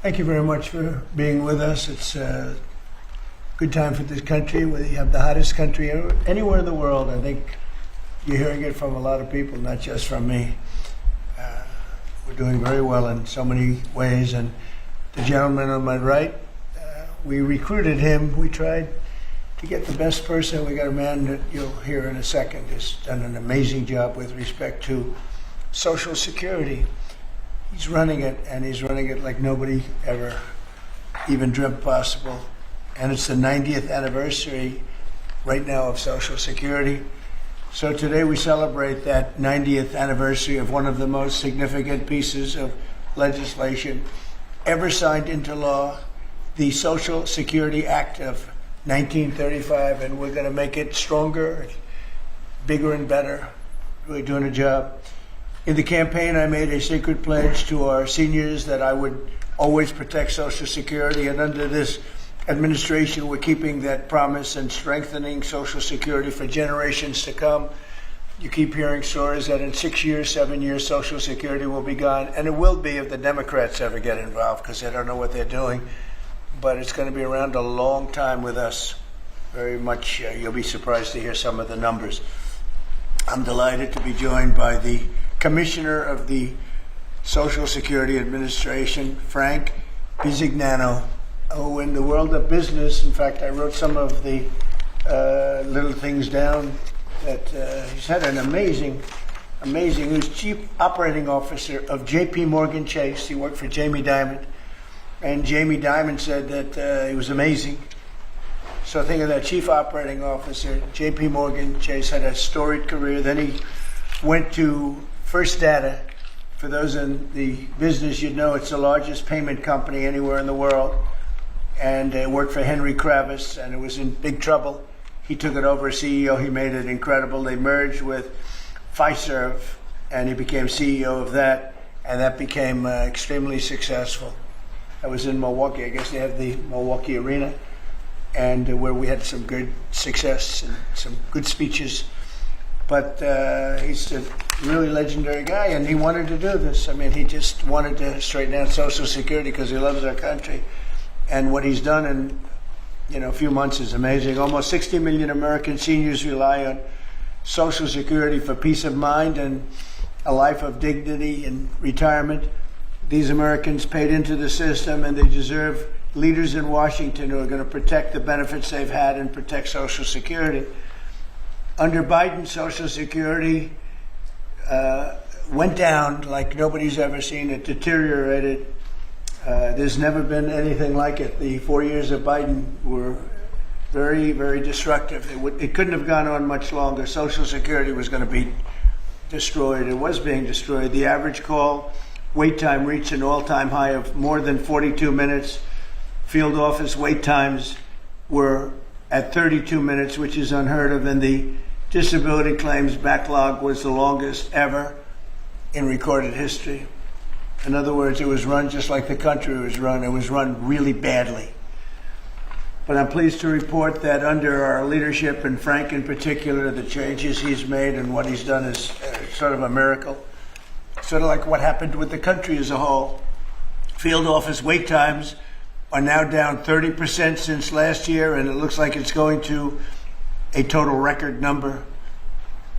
Thank you very much for being with us. It's a good time for this country. We have the hottest country anywhere in the world. I think you're hearing it from a lot of people, not just from me. We're doing very well in so many ways. And the gentleman on my right, we recruited him. We tried to get the best person. We got a man that you'll hear in a second who's done an amazing job with respect to Social Security. He's running it, and he's running it like nobody ever even dreamt possible. And it's the 90th anniversary right now of Social Security. So today we celebrate that 90th anniversary of one of the most significant pieces of legislation ever signed into law, the Social Security Act of 1935, and we're going to make it stronger, bigger and better. Really doing a job. In the campaign, I made a sacred pledge to our seniors that I would always protect Social Security, and under this administration, we're keeping that promise and strengthening Social Security for generations to come. You keep hearing stories that in 6 years, 7 years, Social Security will be gone, and it will be if the Democrats ever get involved, because they don't know what they're doing. But it's going to be around a long time with us. Very much, you'll be surprised to hear some of the numbers. I'm delighted to be joined by the Commissioner of the Social Security Administration, Frank Bizignano. Oh, in the world of business, in fact, I wrote some of the little things down that he's had an amazing, he was Chief Operating Officer of J.P. Morgan Chase. He worked for Jamie Dimon, and Jamie Dimon said that he was amazing. So think of that, Chief Operating Officer, J.P. Morgan Chase, had a storied career. Then he went to First Data. For those in the business, you'd know it's the largest payment company anywhere in the world. And worked for Henry Kravis, and it was in big trouble. He took it over as CEO. He made it incredible. They merged with Fiserv, and he became CEO of that, and that became extremely successful. I was in Milwaukee. I guess they have the Milwaukee Arena, and where we had some good success and some good speeches. But he's a really legendary guy, and he wanted to do this. I mean, he just wanted to straighten out Social Security because he loves our country. And what he's done in a few months is amazing. Almost 60 million American seniors rely on Social Security for peace of mind and a life of dignity in retirement. These Americans paid into the system, and they deserve leaders in Washington who are going to protect the benefits they've had and protect Social Security. Under Biden, Social Security went down like nobody's ever seen. It deteriorated. There's never been anything like it. The 4 years of Biden were very, very destructive. It couldn't have gone on much longer. Social Security was going to be destroyed. It was being destroyed. The average call wait time reached an all-time high of more than 42 minutes. Field office wait times were at 32 minutes, which is unheard of, and the disability claims backlog was the longest ever in recorded history. In other words, it was run just like the country was run. It was run really badly. But I'm pleased to report that under our leadership, and Frank in particular, the changes he's made and what he's done is sort of a miracle. Sort of like what happened with the country as a whole. Field office wait times are now down 30% since last year, and it looks like it's going to a total record number.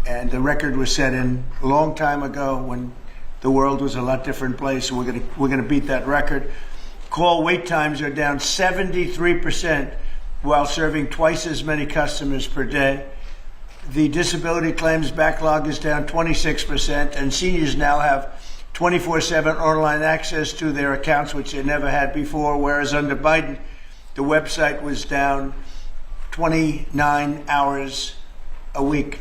And the record was set in a long time ago when the world was a lot different place. We're going to beat that record. Call wait times are down 73% while serving twice as many customers per day. The disability claims backlog is down 26%, and seniors now have 24/7 online access to their accounts, which they never had before, whereas under Biden, the website was down 29 hours a week.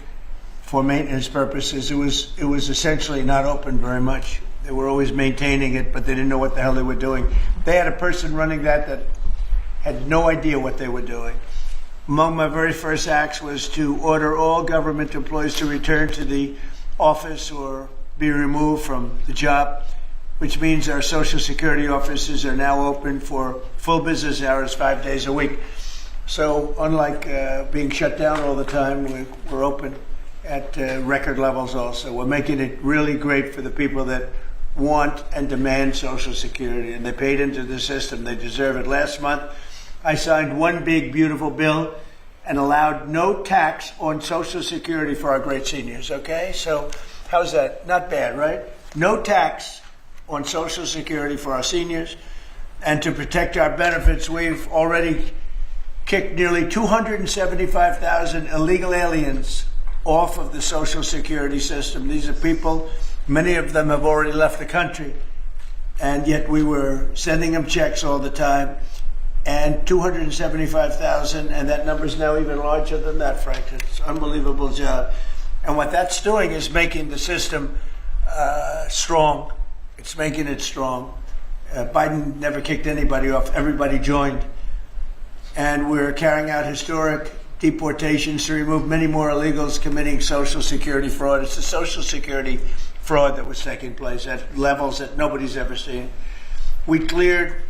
For maintenance purposes. It was essentially not open very much. They were always maintaining it, but they didn't know what the hell they were doing. They had a person running that had no idea what they were doing. Among my very first acts was to order all government employees to return to the office or be removed from the job, which means our Social Security offices are now open for full business hours 5 days a week. So unlike being shut down all the time, we're open at record levels also. We're making it really great for the people that want and demand Social Security, and they paid into the system. They deserve it. Last month, I signed one big, beautiful bill and allowed no tax on Social Security for our great seniors, okay? So how's that? Not bad, right? No tax on Social Security for our seniors. And to protect our benefits, we've already kicked nearly 275,000 illegal aliens off of the Social Security system. These are people, many of them have already left the country, and yet we were sending them checks all the time. And 275,000, and that number is now even larger than that, Frank. It's an unbelievable job. And what that's doing is making the system strong. It's making it strong. Biden never kicked anybody off. Everybody joined. And we're carrying out historic deportations to remove many more illegals committing Social Security fraud. It's the Social Security fraud that was taking place at levels that nobody's ever seen. We cleared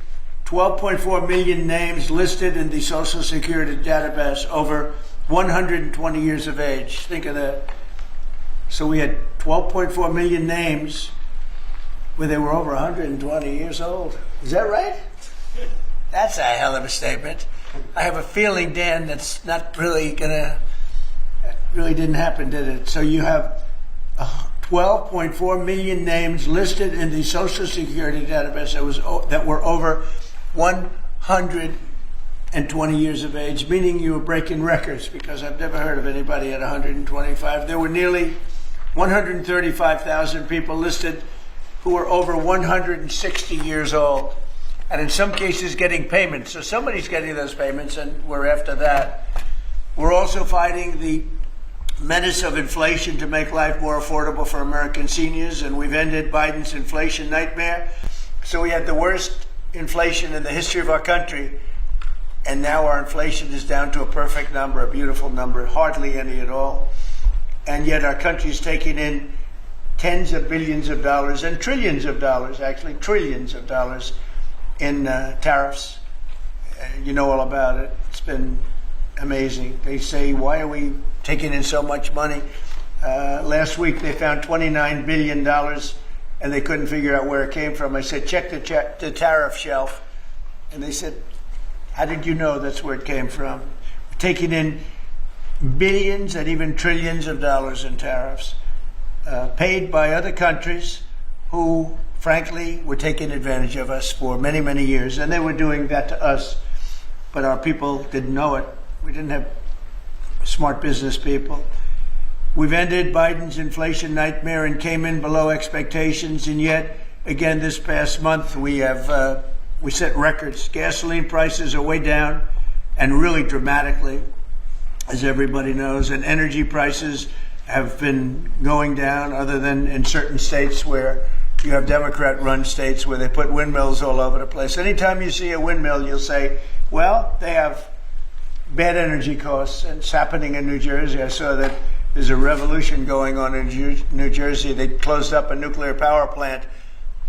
12.4 million names listed in the Social Security database over 120 years of age. Think of that. So we had 12.4 million names where they were over 120 years old. Is that right? That's a hell of a statement. I have a feeling, Dan, that's not really really didn't happen, did it? So you have 12.4 million names listed in the Social Security database that were over 120 years of age, meaning you were breaking records, because I've never heard of anybody at 125. There were nearly 135,000 people listed who were over 160 years old, and in some cases getting payments. So somebody's getting those payments, and we're after that. We're also fighting the menace of inflation to make life more affordable for American seniors, and we've ended Biden's inflation nightmare. So we had the worst inflation in the history of our country, and now our inflation is down to a perfect number, a beautiful number, hardly any at all. And yet our country is taking in tens of billions of dollars and trillions of dollars, actually trillions of dollars in tariffs. You know all about it. It's been amazing. They say, why are we taking in so much money? Last week they found $29 billion and they couldn't figure out where it came from. I said, check the tariff shelf. And they said, how did you know that's where it came from? We're taking in billions and even trillions of dollars in tariffs, paid by other countries who, frankly, were taking advantage of us for many, many years. And they were doing that to us, but our people didn't know it. We didn't have smart business people. We've ended Biden's inflation nightmare and came in below expectations, and yet, again, this past month, we set records. Gasoline prices are way down, and really dramatically, as everybody knows, and energy prices have been going down, other than in certain states where you have Democrat-run states where they put windmills all over the place. Anytime you see a windmill, you'll say, well, they have bad energy costs, and it's happening in New Jersey. I saw that there's a revolution going on in New Jersey. They closed up a nuclear power plant,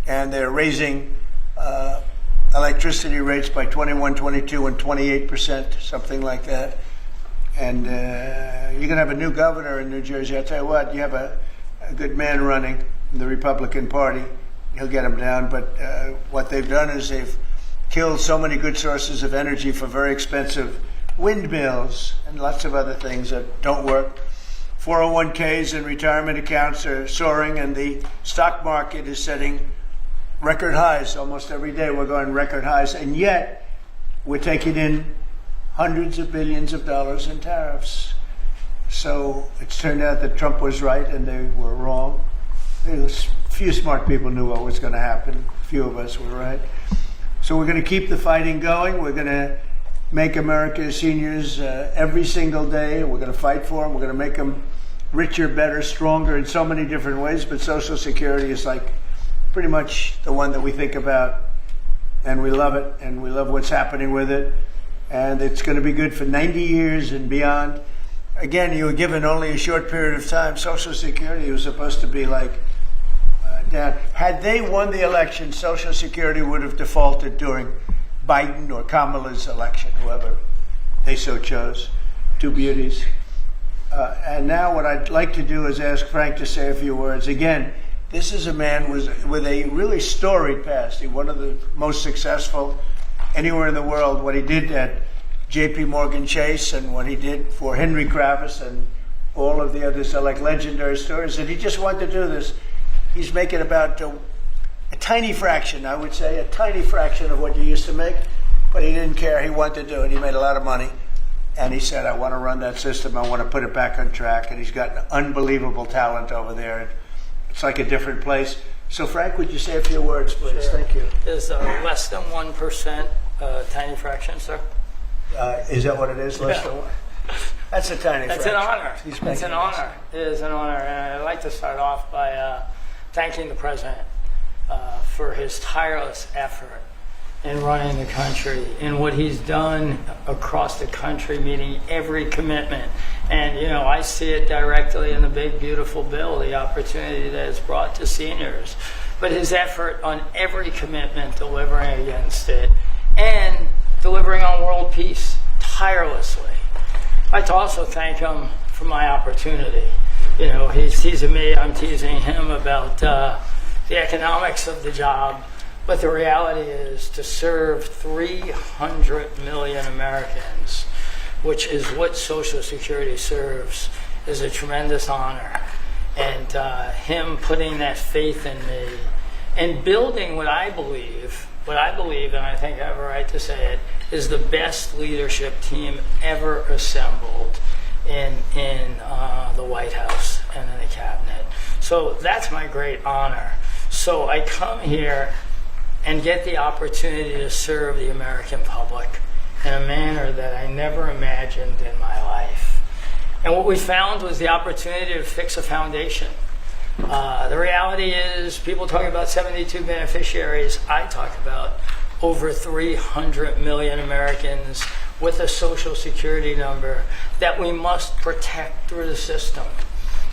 and they're raising electricity rates by 21, 22, and 28%, something like that. And you're going to have a new governor in New Jersey. I'll tell you what, you have a good man running in the Republican Party. He'll get him down. But what they've done is they've killed so many good sources of energy for very expensive windmills and lots of other things that don't work. 401ks and retirement accounts are soaring, and the stock market is setting record highs. Almost every day we're going record highs, and yet we're taking in hundreds of billions of dollars in tariffs. So it's turned out that Trump was right and they were wrong. A few smart people knew what was going to happen. A few of us were right. So we're going to keep the fighting going. We're going to make America's seniors every single day. We're going to fight for them. We're going to make them richer, better, stronger in so many different ways. But Social Security is like pretty much the one that we think about, and we love it, and we love what's happening with it. And it's going to be good for 90 years and beyond. Again, you were given only a short period of time. Social Security was supposed to be like down. Had they won the election, Social Security would have defaulted during Biden or Kamala's election, whoever they so chose. Two beauties. And now what I'd like to do is ask Frank to say a few words. Again, This is a man with a really storied past. He's one of the most successful anywhere in the world. What he did at J.P. Morgan Chase and what he did for Henry Kravis and all of the others are like legendary stories. And he just wanted to do this. He's making about a tiny fraction, I would say, a tiny fraction of what you used to make. But he didn't care. He wanted to do it. He made a lot of money. And he said, I want to run that system. I want to put it back on track. And he's got unbelievable talent over there. It's like a different place. So, Frank, would you say a few words, please? Sure. Thank you. Is less than 1% tiny fraction, sir? Is that what it is? Less than one? That's a tiny That's fraction. an honor. It's an honor. It is an honor. And I'd like to start off by thanking the President for his tireless effort in running the country and what he's done across the country, meeting every commitment. And, you know, I see it directly in the big, beautiful bill, the opportunity that it's brought to seniors. But his effort on every commitment, delivering against it, and delivering on world peace tirelessly. I'd like to also thank him for my opportunity. You know, he's teasing me, I'm teasing him about the economics of the job. But the reality is to serve 300 million Americans, which is what Social Security serves, is a tremendous honor. And him putting that faith in me and building what I believe, and I think I have a right to say it, is the best leadership team ever assembled in the White House and in the cabinet. So that's my great honor. So I come here and get the opportunity to serve the American public in a manner that I never imagined in my life. And what we found was the opportunity to fix a foundation. The reality is, people talk about 72 beneficiaries. I talk about over 300 million Americans with a Social Security number that we must protect through the system.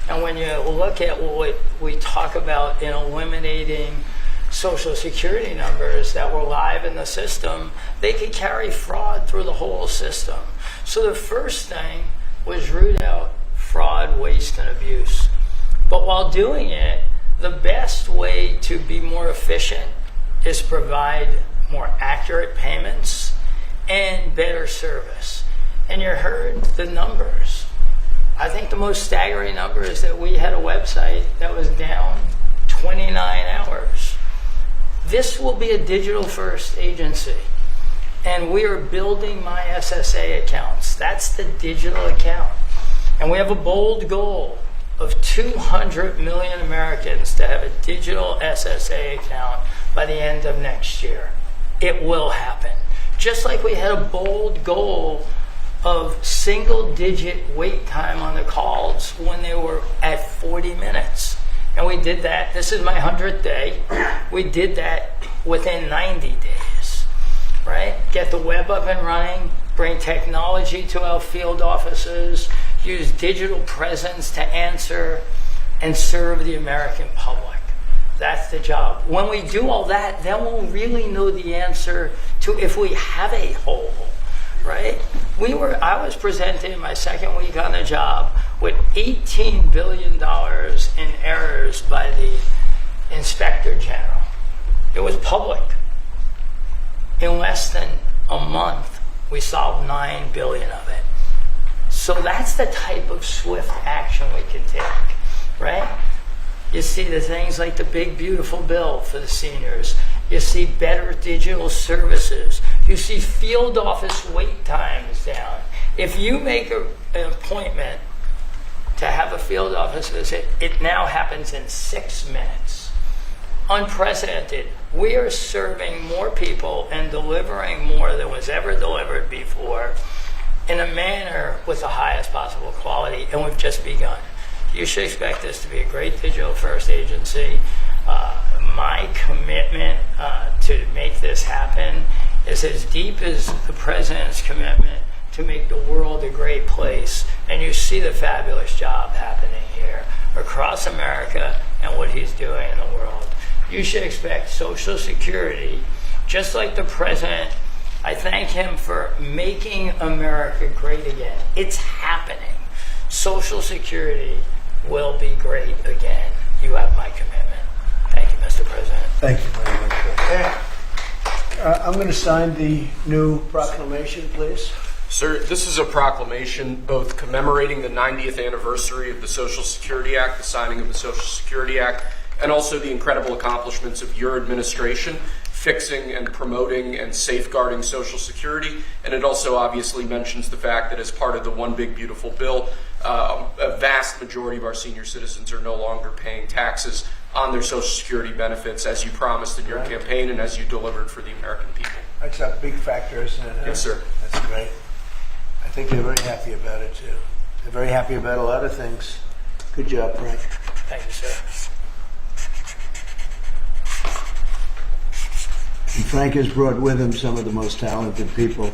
And when you look at what we talk about in eliminating Social Security numbers that were live in the system, they could carry fraud through the whole system. So the first thing was root out fraud, waste, and abuse. But while doing it, the best way to be more efficient is provide more accurate payments and better service. And you heard the numbers. I think the most staggering number is that we had a website that was down 29 hours. This will be a digital-first agency, and we are building my SSA accounts. That's the digital account. And we have a bold goal of 200 million Americans to have a digital SSA account by the end of next year. It will happen. Just like we had a bold goal of single-digit wait time on the calls when they were at 40 minutes. And we did that. This is my 100th day. We did that within 90 days, right? Get the web up and running, bring technology to our field offices, use digital presence to answer and serve the American public. That's the job. When we do all that, then we'll really know the answer to if we have a hole, right? I was presented in my second week on the job with $18 billion in errors by the Inspector General. It was public. In less than a month, we solved $9 billion of it. So that's the type of swift action we can take, right? You see the things like the big, beautiful bill for the seniors. You see better digital services. You see field office wait times down. If you make an appointment to have a field office visit, it now happens in 6 minutes. Unprecedented. We are serving more people and delivering more than was ever delivered before in a manner with the highest possible quality, and we've just begun. You should expect this to be a great digital-first agency. My commitment to make this happen is as deep as the President's commitment to make the world a great place. And you see the fabulous job happening here across America and what he's doing in the world. You should expect Social Security, just like the President. I thank him for making America great again. It's happening. Social Security will be great again. You have my commitment. President. Thank you very much. I'm going to sign the new proclamation, please. Sir, this is a proclamation both commemorating the 90th anniversary of the Social Security Act, the signing of the Social Security Act, and also the incredible accomplishments of your administration fixing and promoting and safeguarding Social Security. And it also obviously mentions the fact that as part of the One Big Beautiful Bill, a vast majority of our senior citizens are no longer paying taxes on their Social Security benefits, as you promised in your campaign and as you delivered for the American people. That's a big factor, isn't it? Yes, sir. That's great. I think they're very happy about it, too. They're very happy about a lot of things. Good job, Frank. Thank you, sir. And Frank has brought with him some of the most talented people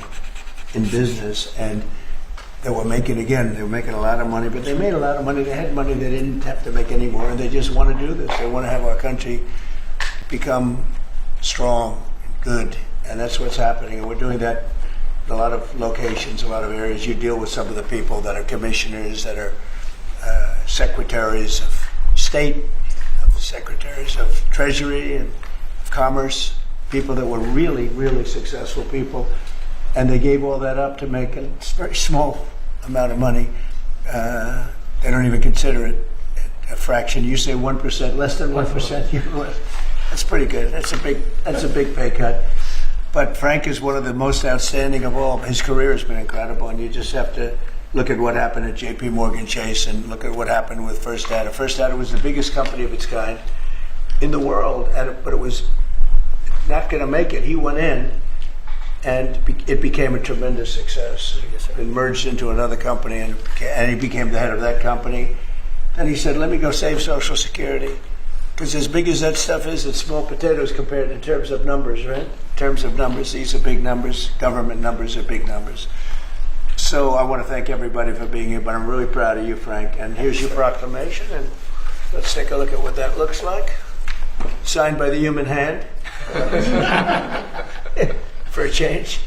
in business, and they were making a lot of money, but they made a lot of money. They had money they didn't have to make anymore, and they just want to do this. They want to have our country become strong and good, and that's what's happening. And we're doing that in a lot of locations, a lot of areas. You deal with some of the people that are commissioners, that are secretaries of state, secretaries of treasury and of commerce, people that were really, really successful people, and they gave all that up to make a very small amount of money. They don't even consider it a fraction. You say 1%, less than 1%. That's pretty good. That's a big pay cut. But Frank is one of the most outstanding of all. His career has been incredible, and you just have to look at what happened at J.P. Morgan Chase and look at what happened with First Data. First Data was the biggest company of its kind in the world, but it was not going to make it. He went in, and it became a tremendous success. It merged into another company, and he became the head of that company. Then he said, let me go save Social Security. Because as big as that stuff is, it's small potatoes compared in terms of numbers, right? In terms of numbers, these are big numbers. Government numbers are big numbers. So I want to thank everybody for being here, but I'm really proud of you, Frank. And here's your proclamation, and let's take a look at what that looks like. Signed by the human hand. For a change.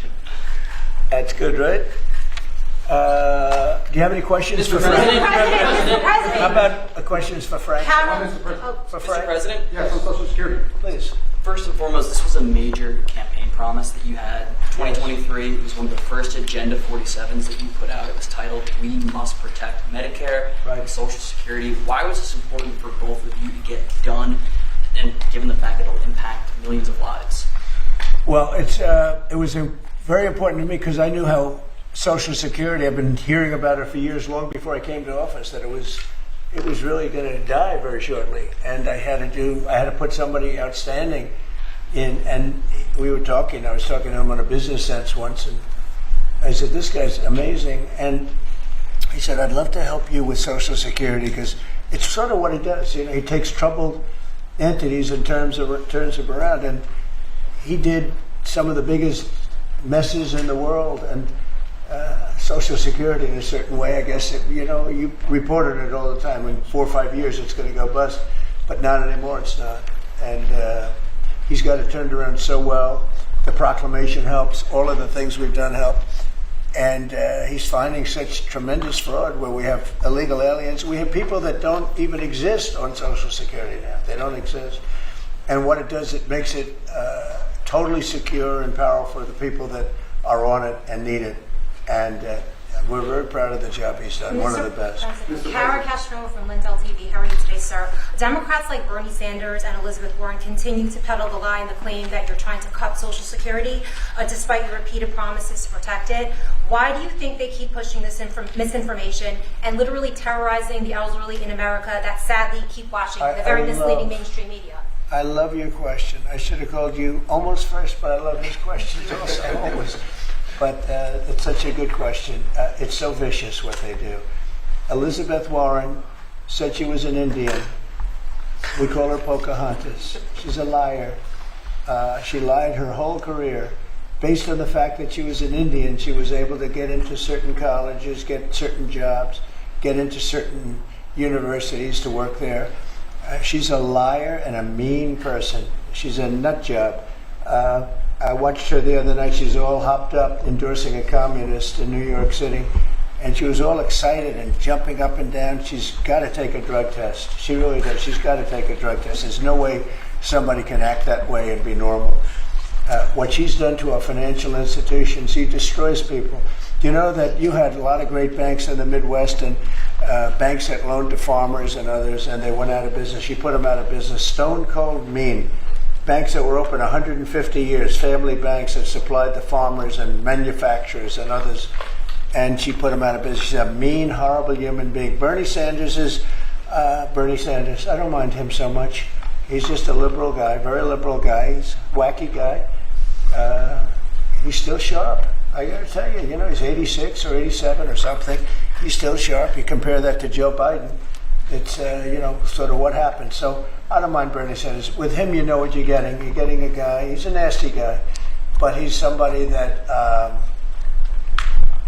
That's good, right? Do you have any questions for Frank? Mr. President. How about questions for Frank? For Frank? Mr. President? Yes, on Social Security. Please. First and foremost, this was a major campaign promise that you had. 2023 it was one of the first Agenda 47s that you put out. It was titled, We Must Protect Medicare and Social Security. Why was this important for both of you to get done, and given the fact that it will impact millions of lives? Well, it was very important to me because I knew how Social Security, I've been hearing about it for years, long before I came to office, that it was really going to die very shortly, and I had to put somebody outstanding in. And I was talking to him on a business sense once, and I said, this guy's amazing. And he said, I'd love to help you with Social Security, because it's sort of what he does. He takes troubled entities and turns them around, and he did some of the biggest messes in the world, and Social Security in a certain way, I guess, you reported it all the time. In 4 or 5 years it's going to go bust, but not anymore, it's not. And he's got it turned around so well. The proclamation helps. All of the things we've done help. And he's finding such tremendous fraud where we have illegal aliens. We have people that don't even exist on Social Security now. They don't exist. And what it does, it makes it totally secure and powerful for the people that are on it and need it. And we're very proud of the job he's done, one of the best. Kara Castro from Lindell TV. How are you today, sir? Democrats like Bernie Sanders and Elizabeth Warren continue to peddle the lie and the claim that you're trying to cut Social Security, despite your repeated promises to protect it. Why do you think they keep pushing this misinformation and literally terrorizing the elderly in America that sadly keep watching the very misleading mainstream media? I love your question. I should have called you almost first, but I love his questions also, always. But it's such a good question. It's so vicious what they do. Elizabeth Warren said she was an Indian. We call her Pocahontas. She's a liar. She lied her whole career. Based on the fact that she was an Indian, she was able to get into certain colleges, get certain jobs, get into certain universities to work there. She's a liar and a mean person. She's a nut job. I watched her the other night. She's all hopped up endorsing a communist in New York City, and she was all excited and jumping up and down. She's got to take a drug test. She really does. She's got to take a drug test. There's no way somebody can act that way and be normal. What she's done to our financial institutions, she destroys people. You know that you had a lot of great banks in the Midwest and banks that loaned to farmers and others, and they went out of business. She put them out of business. Stone cold mean. Banks that were open 150 years, family banks that supplied the farmers and manufacturers and others, and she put them out of business. She's a mean, horrible human being. Bernie Sanders is Bernie Sanders. I don't mind him so much. He's just a liberal guy, very liberal guy. He's a wacky guy. He's still sharp. I got to tell you, you know, he's 86 or 87 or something. He's still sharp. You compare that to Joe Biden, it's, you know, sort of what happened. So I don't mind Bernie Sanders. With him, you know what you're getting. You're getting a guy, he's a nasty guy, but he's somebody that, I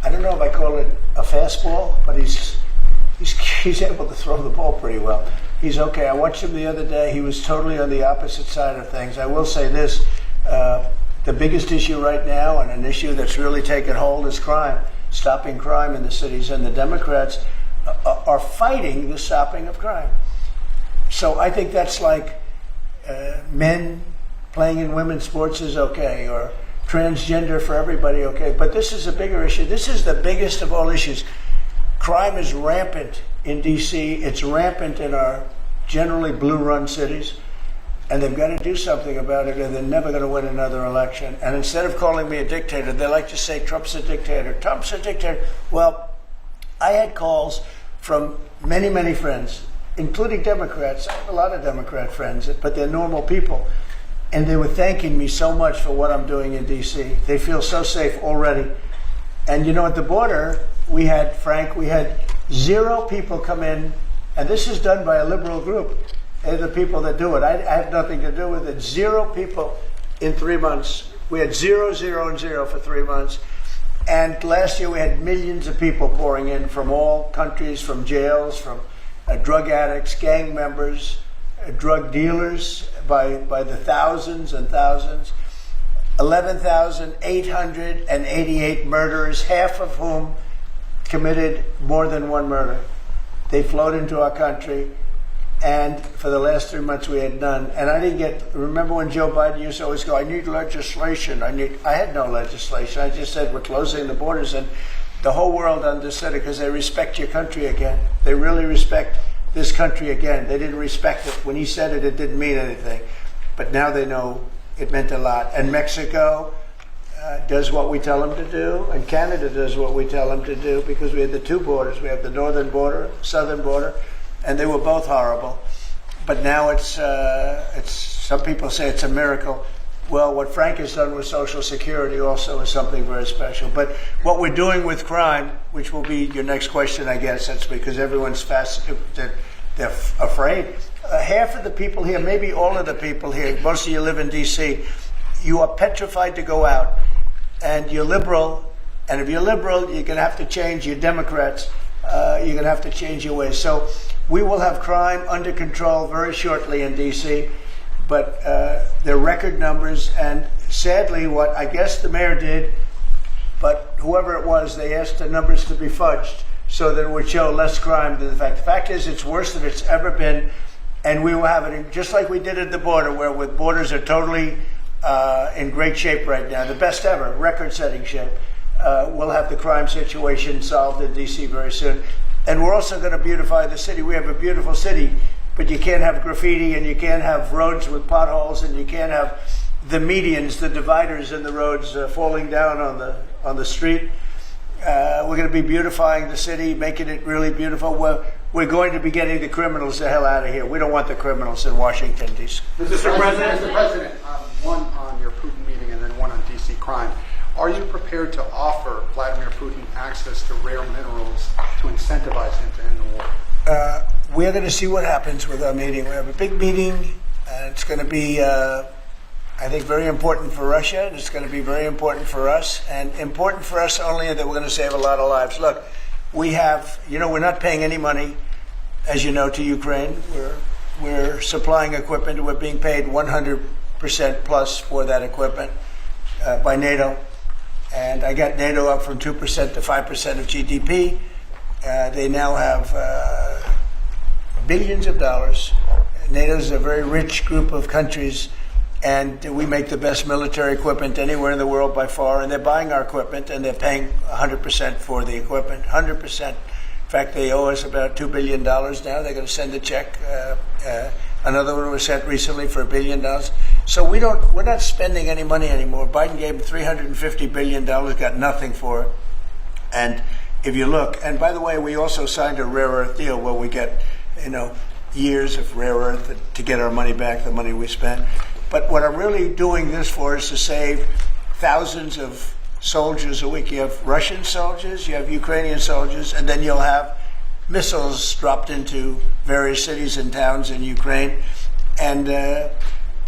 don't know if I call it a fastball, but he's able to throw the ball pretty well. He's okay. I watched him the other day. He was totally on the opposite side of things. I will say this. The biggest issue right now, and an issue that's really taken hold, is crime, stopping crime in the cities. And the Democrats are fighting the stopping of crime. So I think that's like men playing in women's sports is okay, or transgender for everybody, okay. But this is a bigger issue. This is the biggest of all issues. Crime is rampant in D.C. It's rampant in our generally blue-run cities. And they've got to do something about it, or they're never going to win another election. And instead of calling me a dictator, they like to say Trump's a dictator. Trump's a dictator. Well, I had calls from many, many friends, including Democrats. I have a lot of Democrat friends, but they're normal people. And they were thanking me so much for what I'm doing in D.C. They feel so safe already. And you know, at the border, we had 0 people come in, and this is done by a liberal group. They're the people that do it. I have nothing to do with it. 0 people in 3 months. We had 0, 0, and 0 for 3 months. And last year we had millions of people pouring in from all countries, from jails, from drug addicts, gang members, drug dealers by the thousands and thousands. 11,888 murderers, half of whom committed more than one murder. They flowed into our country. And for the last 3 months, we had none. And I didn't remember when Joe Biden used to always go, I need legislation. I had no legislation. I just said, we're closing the borders. And the whole world understood it because they respect your country again. They really respect this country again. They didn't respect it. When he said it, it didn't mean anything. But now they know it meant a lot. And Mexico does what we tell them to do. And Canada does what we tell them to do, because we have the 2 borders. We have the northern border, southern border. And they were both horrible. But now it's some people say it's a miracle. Well, what Frank has done with Social Security also is something very special. But what we're doing with crime, which will be your next question, I guess, that's because everyone's they're afraid. Half of the people here, maybe all of the people here, most of you live in D.C., you are petrified to go out. And you're liberal. And if you're liberal, you're going to have to change. You're Democrats. You're going to have to change your ways. So we will have crime under control very shortly in D.C., but they're record numbers. And sadly, what I guess the mayor did, but whoever it was, they asked the numbers to be fudged so that it would show less crime than the fact. The fact is, it's worse than it's ever been, and we will have it just like we did at the border, where with borders are totally in great shape right now, the best ever, record-setting shape. We'll have the crime situation solved in D.C. very soon. And we're also going to beautify the city. We have a beautiful city, but you can't have graffiti, and you can't have roads with potholes, and you can't have the medians, the dividers in the roads falling down on the street. We're going to be beautifying the city, making it really beautiful. We're going to be getting the criminals the hell out of here. We don't want the criminals in Washington, D.C. Mr. President, one on your Putin meeting and then one on D.C. crime. Are you prepared to offer Vladimir Putin access to rare minerals to incentivize him to end the war? We're going to see what happens with our meeting. We have a big meeting. It's going to be, I think, very important for Russia. And it's going to be very important for us. And important for us only that we're going to save a lot of lives. Look, we have, we're not paying any money, as you know, to Ukraine. We're supplying equipment. We're being paid 100% plus for that equipment by NATO. And I got NATO up from 2% to 5% of GDP. They now have billions of dollars. NATO's a very rich group of countries, and we make the best military equipment anywhere in the world by far, and they're buying our equipment, and they're paying 100% for the equipment, 100%. In fact, they owe us about $2 billion now. They're going to send a check. Another one was sent recently for $1 billion. So we're not spending any money anymore. Biden gave them $350 billion, got nothing for it. And if you look, and by the way, we also signed a rare earth deal where we get, years of rare earth to get our money back, the money we spent. But what I'm really doing this for is to save thousands of soldiers a week. You have Russian soldiers, you have Ukrainian soldiers, and then you'll have missiles dropped into various cities and towns in Ukraine. And they're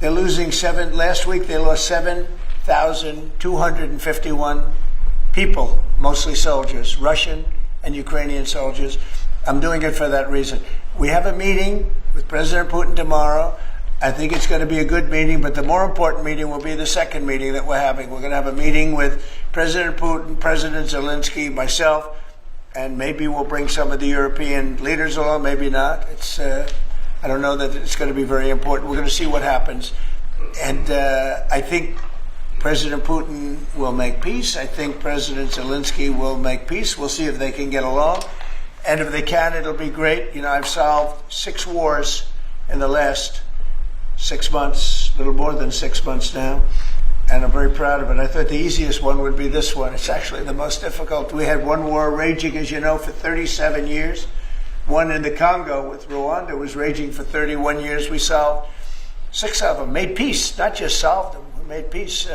losing last week they lost 7,251 people, mostly soldiers, Russian and Ukrainian soldiers. I'm doing it for that reason. We have a meeting with President Putin tomorrow. I think it's going to be a good meeting, but the more important meeting will be the second meeting that we're having. We're going to have a meeting with President Putin, President Zelensky, myself, and maybe we'll bring some of the European leaders along, maybe not. I don't know that it's going to be very important. We're going to see what happens. And I think President Putin will make peace. I think President Zelensky will make peace. We'll see if they can get along. And if they can, it'll be great. I've solved 6 wars in the last 6 months, a little more than 6 months now, and I'm very proud of it. I thought the easiest one would be this one. It's actually the most difficult. We had one war raging, as you know, for 37 years. One in the Congo with Rwanda was raging for 31 years. We solved 6 of them, made peace, not just solved them, we made peace.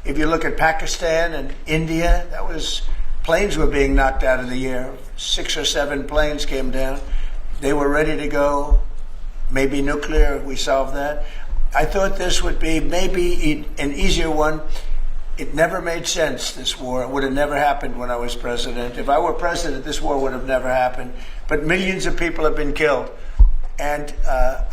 If you look at Pakistan and India, planes were being knocked out of the air. 6 or 7 planes came down. They were ready to go. Maybe nuclear, we solved that. I thought this would be maybe an easier one. It never made sense, this war. It would have never happened when I was president. If I were president, this war would have never happened. But millions of people have been killed. And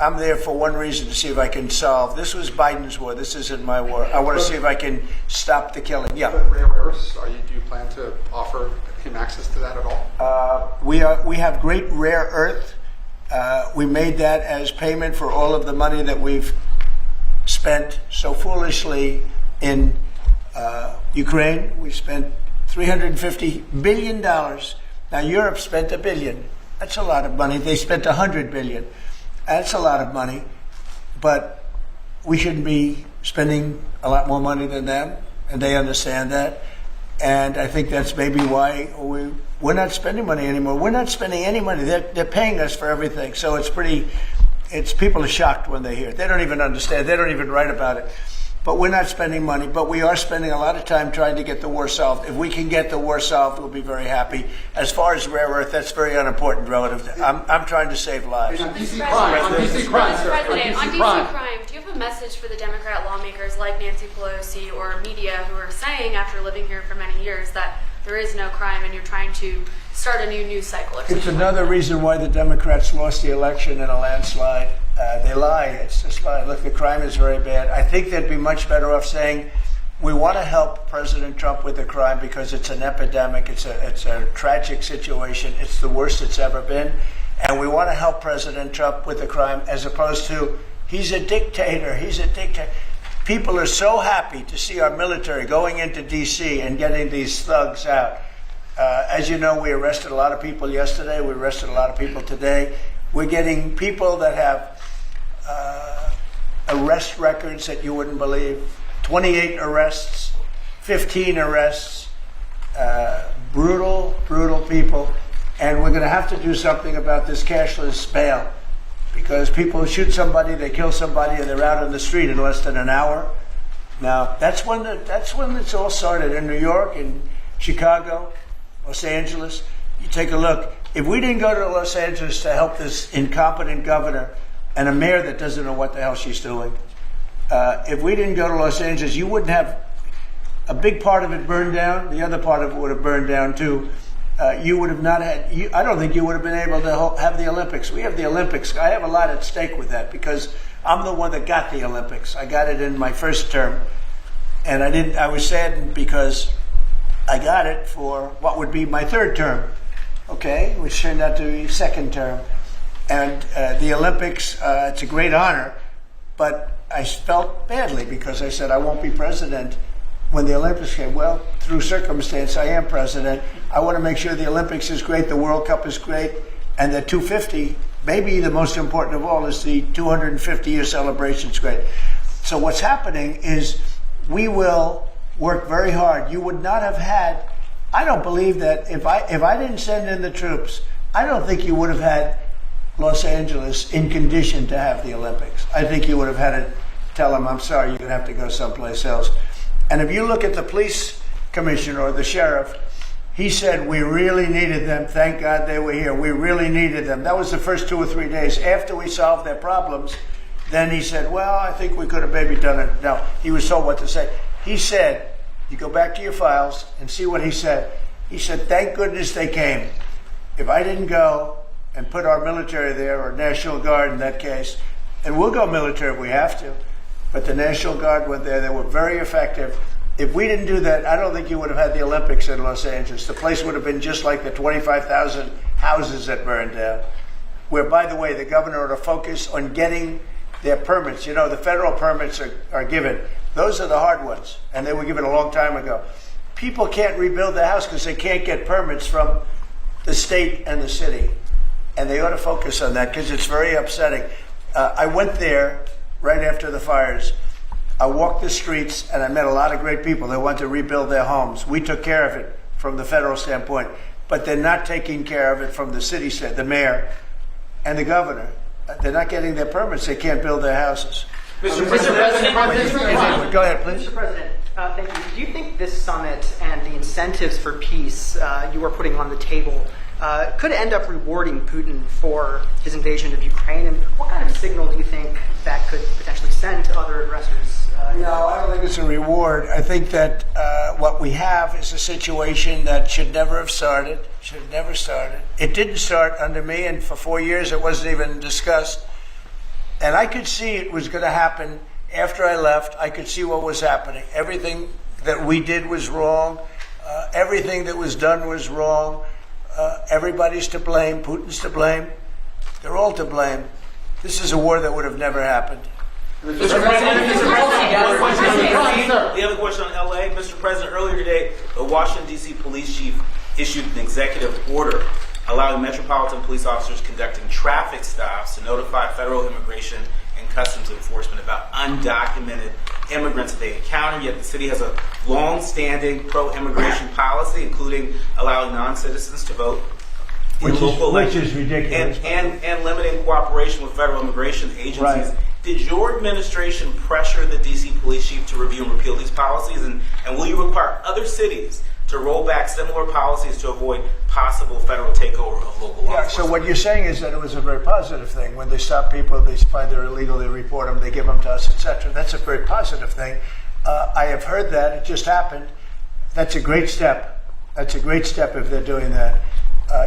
I'm there for one reason, to see if I can solve. This was Biden's war. This isn't my war. I want to see if I can stop the killing. Yeah. But rare earths, do you plan to offer him access to that at all? We have great rare earth. We made that as payment for all of the money that we've spent so foolishly in Ukraine. We spent $350 billion. Now, Europe spent $1 billion. That's a lot of money. They spent $100 billion. That's a lot of money. But we shouldn't be spending a lot more money than them, and they understand that. And I think that's maybe why we're not spending money anymore. We're not spending any money. They're paying us for everything. So people are shocked when they hear it. They don't even understand. They don't even write about it. But we're not spending money. But we are spending a lot of time trying to get the war solved. If we can get the war solved, we'll be very happy. As far as rare earth, that's very unimportant relative to, I'm trying to save lives. On DC crime, on DC crime, sir. President, on DC crime, do you have a message for the Democrat lawmakers like Nancy Pelosi or media who are saying, after living here for many years, that there is no crime and you're trying to start a new news cycle? It's another reason why the Democrats lost the election in a landslide. They lie. It's just lie. Look, the crime is very bad. I think they'd be much better off saying, we want to help President Trump with the crime because it's an epidemic. It's a tragic situation. It's the worst it's ever been. And we want to help President Trump with the crime, as opposed to, he's a dictator. He's a dictator. People are so happy to see our military going into D.C. and getting these thugs out. As you know, we arrested a lot of people yesterday. We arrested a lot of people today. We're getting people that have arrest records that you wouldn't believe. 28 arrests, 15 arrests, brutal people. And we're going to have to do something about this cashless bail, because people shoot somebody, they kill somebody, and they're out on the street in less than an hour. Now, that's when it's all started in New York, in Chicago, Los Angeles. You take a look. If we didn't go to Los Angeles to help this incompetent governor and a mayor that doesn't know what the hell she's doing, if we didn't go to Los Angeles, you wouldn't have a big part of it burned down. The other part of it would have burned down too. You would have not had. I don't think you would have been able to have the Olympics. We have the Olympics. I have a lot at stake with that because I'm the one that got the Olympics. I got it in my first term, and I didn't. I was saddened because I got it for what would be my third term, okay, which turned out to be second term. And the Olympics, it's a great honor, but I felt badly because I said I won't be president when the Olympics came. Well, through circumstance, I am president. I want to make sure the Olympics is great, the World Cup is great, and the 250, maybe the most important of all, is the 250-year celebration is great. So what's happening is we will work very hard. You would not have had, I don't believe that if I didn't send in the troops, I don't think you would have had Los Angeles in condition to have the Olympics. I think you would have had to tell them, I'm sorry, you're going to have to go someplace else. And if you look at the police commissioner or the sheriff, he said, we really needed them. Thank God they were here. We really needed them. That was the first 2 or 3 days. After we solved their problems, then he said, well, I think we could have maybe done it. No, he was told what to say. He said, you go back to your files and see what he said. He said, thank goodness they came. If I didn't go and put our military there, or National Guard in that case, and we'll go military if we have to, but the National Guard went there. They were very effective. If we didn't do that, I don't think you would have had the Olympics in Los Angeles. The place would have been just like the 25,000 houses that burned down, where, by the way, the governor ought to focus on getting their permits. You know, the federal permits are given. Those are the hard ones, and they were given a long time ago. People can't rebuild their house because they can't get permits from the state and the city. And they ought to focus on that because it's very upsetting. I went there right after the fires. I walked the streets and I met a lot of great people that want to rebuild their homes. We took care of it from the federal standpoint, but they're not taking care of it from the city side, the mayor and the governor. They're not getting their permits. They can't build their houses. Mr. President, Go ahead, please. Mr. President, thank you. Do you think this summit and the incentives for peace you are putting on the table could end up rewarding Putin for his invasion of Ukraine? And what kind of signal do you think that could potentially send to other aggressors? No, I don't think it's a reward. I think that what we have is a situation that should never have started. It didn't start under me, and for 4 years it wasn't even discussed. And I could see it was going to happen after I left. I could see what was happening. Everything that we did was wrong. Everything that was done was wrong. Everybody's to blame. Putin's to blame. They're all to blame. This is a war that would have never happened. Mr. President, we have a question on LA. Mr. President, earlier today, the Washington, D.C. police chief issued an executive order allowing metropolitan police officers conducting traffic stops to notify federal immigration and customs enforcement about undocumented immigrants that they encounter. Yet the city has a long-standing pro-immigration policy, including allowing non-citizens to vote in local elections, which is ridiculous, and limiting cooperation with federal immigration agencies. Right. Did your administration pressure the D.C. police chief to review and repeal these policies? And will you require other cities to roll back similar policies to avoid possible federal takeover of local law enforcement? So what you're saying is that it was a very positive thing. When they stop people, they find they're illegal, they report them, they give them to us, etc. That's a very positive thing. I have heard that. It just happened. That's a great step. That's a great step if they're doing that.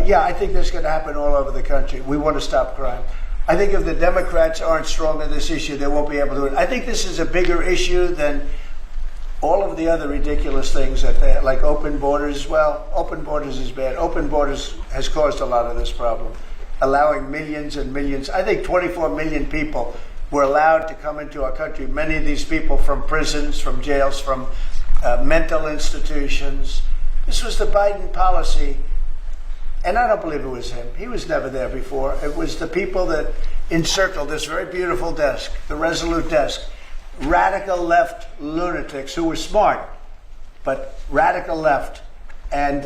Yeah, I think that's going to happen all over the country. We want to stop crime. I think if the Democrats aren't strong on this issue, they won't be able to do it. I think this is a bigger issue than all of the other ridiculous things that they, like open borders. Well, open borders is bad. Open borders has caused a lot of this problem, allowing millions and millions. I think 24 million people were allowed to come into our country. Many of these people from prisons, from jails, from mental institutions. This was the Biden policy. And I don't believe it was him. He was never there before. It was the people that encircled this very beautiful desk, the Resolute desk. Radical left lunatics who were smart, but radical left. And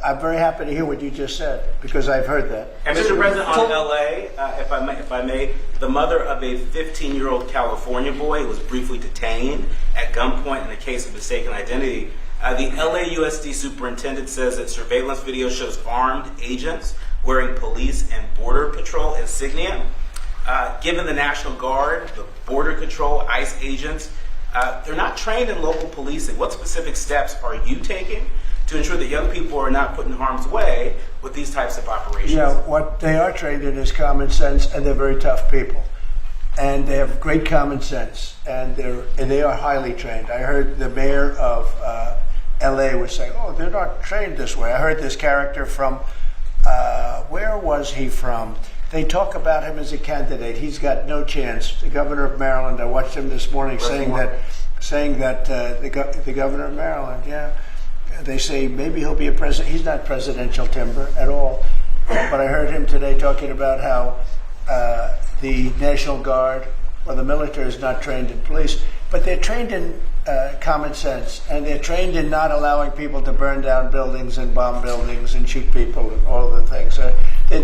I'm very happy to hear what you just said, because I've heard that. And Mr. President, on LA, if I may, the mother of a 15-year-old California boy was briefly detained at gunpoint in a case of mistaken identity. The LAUSD superintendent says that surveillance video shows armed agents wearing police and border patrol insignia. Given the National Guard, the Border Control, ICE agents, they're not trained in local policing. What specific steps are you taking to ensure that young people are not put in harm's way with these types of operations? Yeah, what they are trained in is common sense, and they're very tough people. And they have great common sense, and they are highly trained. I heard the mayor of LA was saying, oh, they're not trained this way. I heard this character from, where was he from? they talk about him as a candidate. He's got no chance. The governor of Maryland, I watched him this morning saying that the governor of Maryland, they say maybe he'll be a president. He's not presidential timber at all. But I heard him today talking about how the National Guard or the military is not trained in police, but they're trained in common sense, and they're trained in not allowing people to burn down buildings and bomb buildings and shoot people and all of the things. They've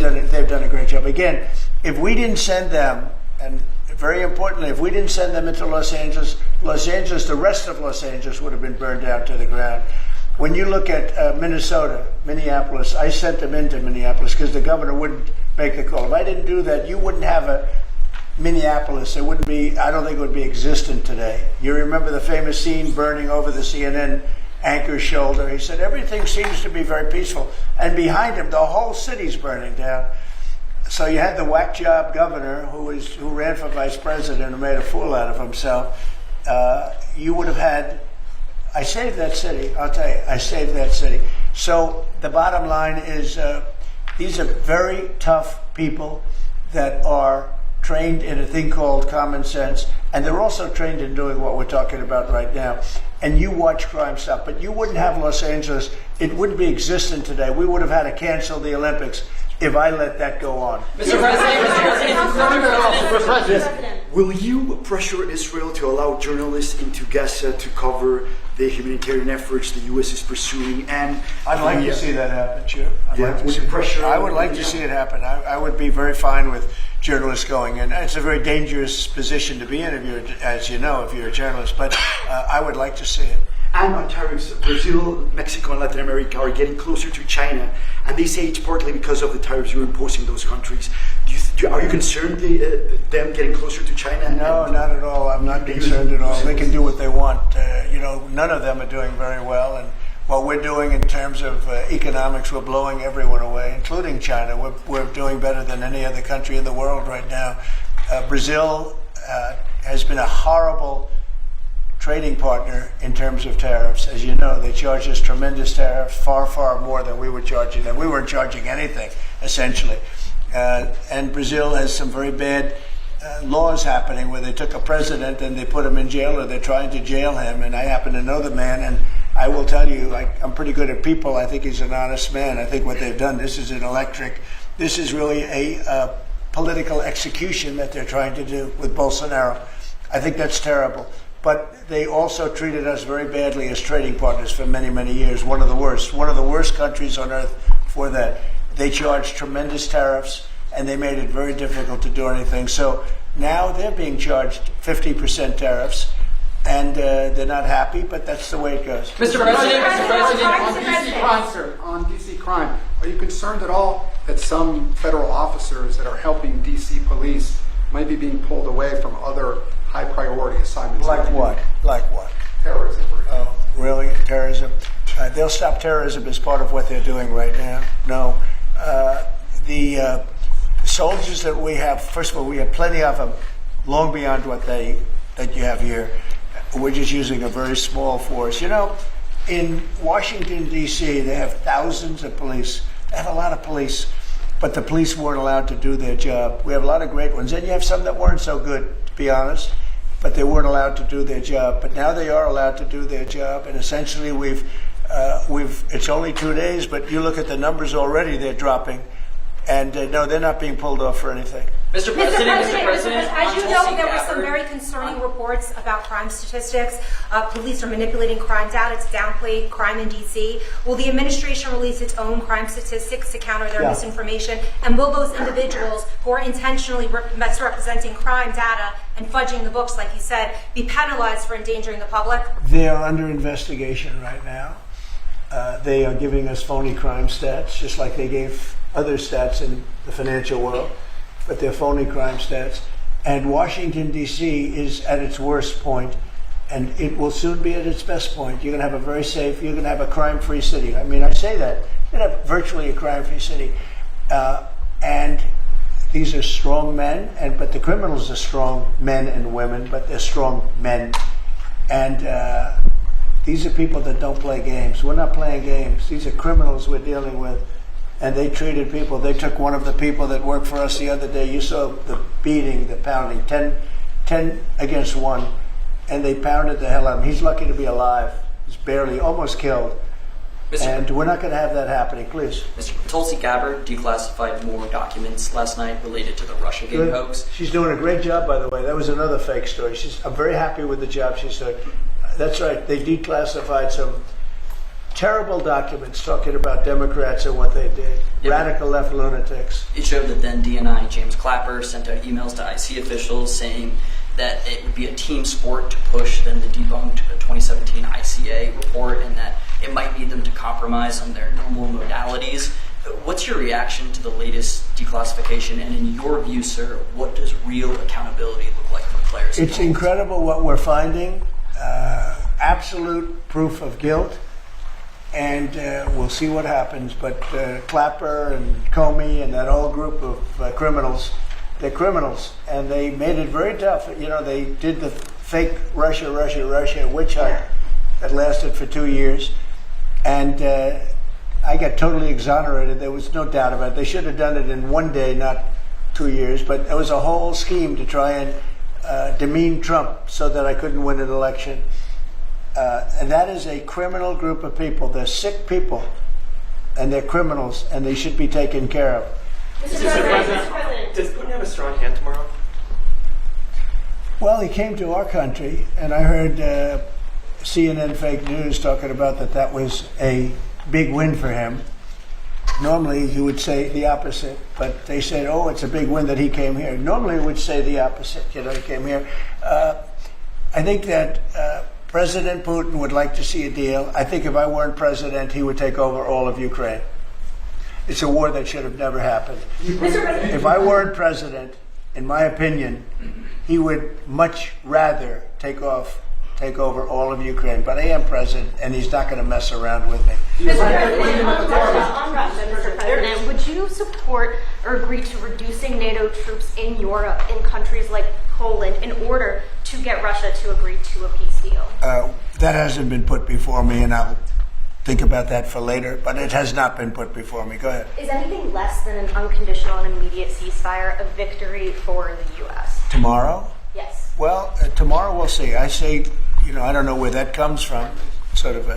done a great job. Again, if we didn't send them, and very importantly, if we didn't send them into Los Angeles, the rest of Los Angeles would have been burned down to the ground. When you look at Minneapolis, I sent them into Minneapolis because the governor wouldn't make the call. If I didn't do that, you wouldn't have a Minneapolis. It wouldn't be, I don't think it would be existent today. You remember the famous scene burning over the CNN anchor's shoulder. He said, everything seems to be very peaceful. And behind him, the whole city's burning down. So you had the whack job governor who ran for vice president and made a fool out of himself. You would have had, I saved that city. I'll tell you, I saved that city. So the bottom line is these are very tough people that are trained in a thing called common sense, and they're also trained in doing what we're talking about right now. And you watch crime stop, but you wouldn't have Los Angeles. It wouldn't be existent today. We would have had to cancel the Olympics if I let that go on. Mr. President, will you pressure Israel to allow journalists into Gaza to cover the humanitarian efforts the U.S. is pursuing? And I'd like to see that happen, sure. I would like to see it happen. I would be very fine with journalists going in. It's a very dangerous position to be in, as you know, if you're a journalist, but I would like to see it. And on tariffs, Brazil, Mexico, and Latin America are getting closer to China, and they say it's partly because of the tariffs you're imposing those countries. Are you concerned them getting closer to China? No, not at all. I'm not concerned at all. They can do what they want. None of them are doing very well, and what we're doing in terms of economics, we're blowing everyone away, including China. We're doing better than any other country in the world right now. Brazil has been a horrible trading partner in terms of tariffs. As you know, they charge us tremendous tariffs, far, far more than we were charging them. We weren't charging anything, essentially. And Brazil has some very bad laws happening where they took a president and they put him in jail, or they're trying to jail him. And I happen to know the man, and I will tell you, I'm pretty good at people. I think he's an honest man. I think what they've done, this is really a political execution that they're trying to do with Bolsonaro. I think that's terrible. But they also treated us very badly as trading partners for many, many years. One of the worst countries on earth for that. They charged tremendous tariffs, and they made it very difficult to do anything. So now they're being charged 50% tariffs, and they're not happy, but that's the way it goes. Mr. President, on DC crime, are you concerned at all that some federal officers that are helping DC police might be being pulled away from other high priority assignments? Like what? Terrorism, for example. Oh, really? Terrorism? They'll stop terrorism as part of what they're doing right now. No. The soldiers that we have, first of all, we have plenty of them, long beyond what that you have here. We're just using a very small force. In Washington, D.C., they have thousands of police. They have a lot of police, but the police weren't allowed to do their job. We have a lot of great ones, and you have some that weren't so good, to be honest, but they weren't allowed to do their job. But now they are allowed to do their job, and essentially it's only 2 days, but you look at the numbers already, they're dropping. And no, they're not being pulled off for anything. Mr. President, as you know, there were some very concerning reports about crime statistics. Police are manipulating crime data to downplay crime in D.C. Will the administration release its own crime statistics to counter their misinformation? And will those individuals who are intentionally misrepresenting crime data and fudging the books, like you said, be penalized for endangering the public? They are under investigation right now. They are giving us phony crime stats, just like they gave other stats in the financial world, but they're phony crime stats. And Washington, D.C. is at its worst point, and it will soon be at its best point. You're going to have a very safe, you're going to have a crime-free city. I mean, I say that. You're going to have virtually a crime-free city. And these are strong men, but the criminals are strong men and women, but they're strong men. And these are people that don't play games. We're not playing games. These are criminals we're dealing with. and they treated people. They took one of the people that worked for us the other day. You saw the beating, the pounding, 10 against 1, and they pounded the hell out of him. He's lucky to be alive. He's barely, almost killed. And we're not going to have that happening, please. Mr. Tulsi Gabbard declassified more documents last night related to the Russiagate Good. hoax. She's doing a great job, by the way. That was another fake story. I'm very happy with the job she's doing. That's right. They declassified some terrible documents talking about Democrats and what they did. Yep. Radical left lunatics. It showed that then DNI James Clapper sent out emails to IC officials saying that it would be a team sport to push then the debunked 2017 ICA report, and that it might need them to compromise on their normal modalities. What's your reaction to the latest declassification? And in your view, sir, what does real accountability look like for players? It's incredible what we're finding. Absolute proof of guilt. And we'll see what happens. But Clapper and Comey and that whole group of criminals, they're criminals. And they made it very tough. You know, they did the fake Russia witch hunt that lasted for 2 years. And I got totally exonerated. There was no doubt about it. They should have done it in 1 day, not 2 years. But it was a whole scheme to try and demean Trump so that I couldn't win an election. And that is a criminal group of people. They're sick people, and they're criminals, and they should be taken care of. Mr. President, does Putin have a strong hand tomorrow? Well, he came to our country, and I heard CNN fake news talking about that was a big win for him. Normally, he would say the opposite, but they said, oh, it's a big win that he came here. Normally, he would say the opposite, he came here. I think that President Putin would like to see a deal. I think if I weren't president, he would take over all of Ukraine. It's a war that should have never happened. If I weren't president, in my opinion, he would much rather take over all of Ukraine. But I am president, and he's not going to mess around with me. Mr. President, on Russia, Mr. President, would you support or agree to reducing NATO troops in Europe, in countries like Poland, in order to get Russia to agree to a peace deal? That hasn't been put before me, and I'll think about that for later, but it has not been put before me. Go ahead. Is anything less than an unconditional and immediate ceasefire a victory for the U.S.? Tomorrow? Yes. Well, tomorrow we'll see. I say, I don't know where that comes from. Sort of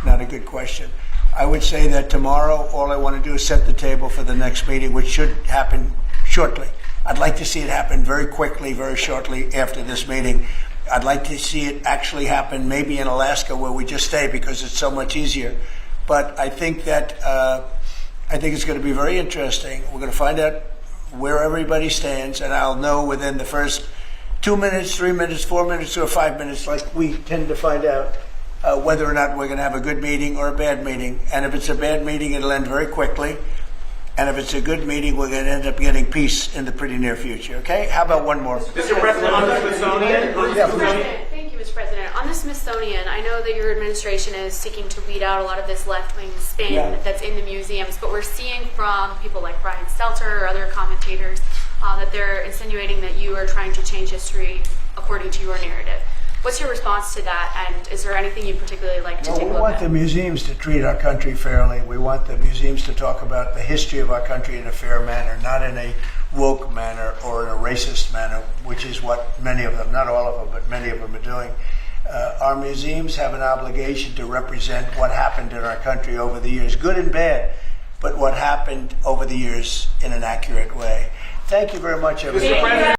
not a good question. I would say that tomorrow all I want to do is set the table for the next meeting, which should happen shortly. I'd like to see it happen very quickly, very shortly after this meeting. I'd like to see it actually happen maybe in Alaska, where we just stay because it's so much easier. But I think that it's going to be very interesting. We're going to find out where everybody stands, and I'll know within the first 2 minutes, 3 minutes, 4 minutes, or 5 minutes, like we tend to find out, whether or not we're going to have a good meeting or a bad meeting. And if it's a bad meeting, it'll end very quickly. And if it's a good meeting, we're going to end up getting peace in the pretty near future. Okay? How about one more? Mr. President, on the Smithsonian. Thank you, Mr. President. On the Smithsonian, I know that your administration is seeking to weed out a lot of this left-wing spin that's in the museums, but we're seeing from people like Brian Stelter or other commentators that they're insinuating that you are trying to change history according to your narrative. What's your response to that, and is there anything you'd particularly like to take a look at? We want the museums to treat our country fairly. We want the museums to talk about the history of our country in a fair manner, not in a woke manner or in a racist manner, which is what many of them, not all of them, but many of them are doing. Our museums have an obligation to represent what happened in our country over the years, good and bad, but what happened over the years in an accurate way. Thank you very much, everybody.